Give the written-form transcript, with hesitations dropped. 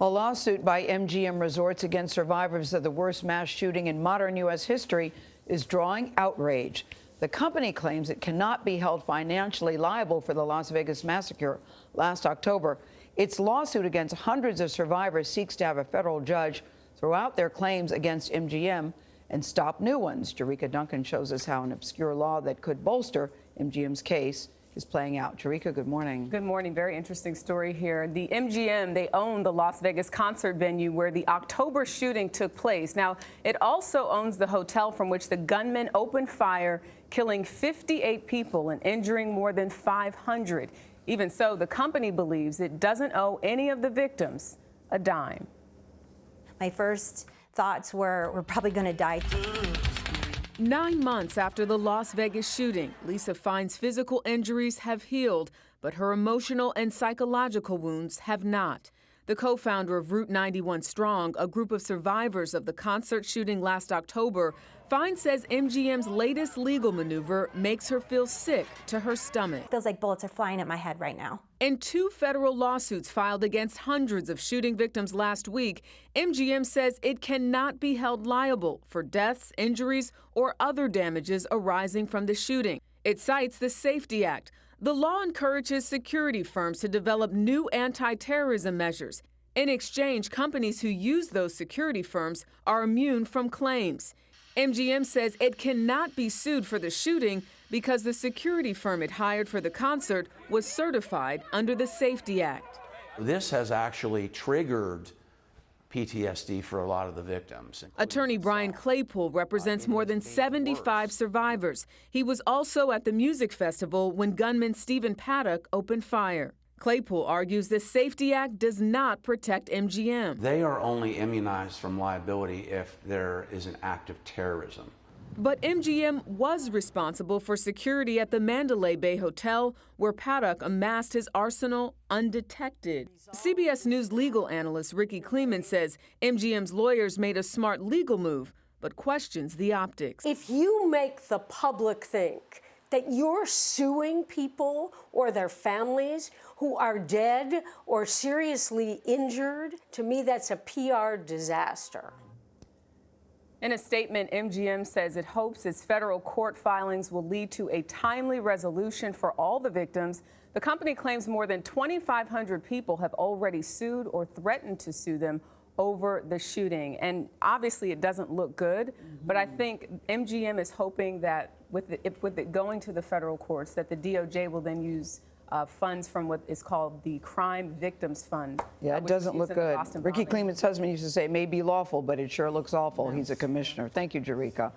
A lawsuit by MGM Resorts against survivors of the worst mass shooting in modern U.S. history is drawing outrage. The company claims it cannot be held financially liable for the Las Vegas massacre last October. Its lawsuit against hundreds of survivors seeks to have a federal judge throw out their claims against MGM and stop new ones. Jericka Duncan shows us how an obscure law that could bolster MGM's case is playing out. Jericka, good morning. Good morning. Very interesting story here. The MGM, they own the Las Vegas concert venue where the October shooting took place. Now, it also owns the hotel from which the gunman opened fire, killing 58 people and injuring more than 500. Even so, the company believes it doesn't owe any of the victims a dime. My first thoughts were, we're probably going to die. 9 months after the Las Vegas shooting, Lisa Fine's physical injuries have healed, but her emotional and psychological wounds have not. The co-founder of Route 91 Strong, a group of survivors of the concert shooting last October, Fine says MGM's latest legal maneuver makes her feel sick to her stomach. Feels like bullets are flying at my head right now. In 2 federal lawsuits filed against hundreds of shooting victims last week, MGM says it cannot be held liable for deaths, injuries, or other damages arising from the shooting. It cites the Safety Act. The law encourages security firms to develop new anti-terrorism measures. In exchange, companies who use those security firms are immune from claims. MGM says it cannot be sued for the shooting because the security firm it hired for the concert was certified under the Safety Act. This has actually triggered PTSD for a lot of the victims. Attorney Brian Claypool represents more than 75 survivors. He was also at the music festival when gunman Stephen Paddock opened fire. Claypool argues the Safety Act does not protect MGM. They are only immunized from liability if there is an act of terrorism. But MGM was responsible for security at the Mandalay Bay Hotel, where Paddock amassed his arsenal undetected. CBS News legal analyst Ricky Kleeman says MGM's lawyers made a smart legal move, but questions the optics. If you make the public think that you're suing people or their families who are dead or seriously injured, to me that's a PR disaster. In a statement, MGM says it hopes its federal court filings will lead to a timely resolution for all the victims. The company claims more than 2,500 people have already sued or threatened to sue them over the shooting. And obviously it doesn't look good, but I think MGM is hoping that with it going to the federal courts, that the DOJ will then use funds from what is called the Crime Victims Fund. Yeah, it doesn't look good. Ricky Kleeman's husband used to say it may be lawful, but it sure looks awful. He's a commissioner. Thank you, Jericka.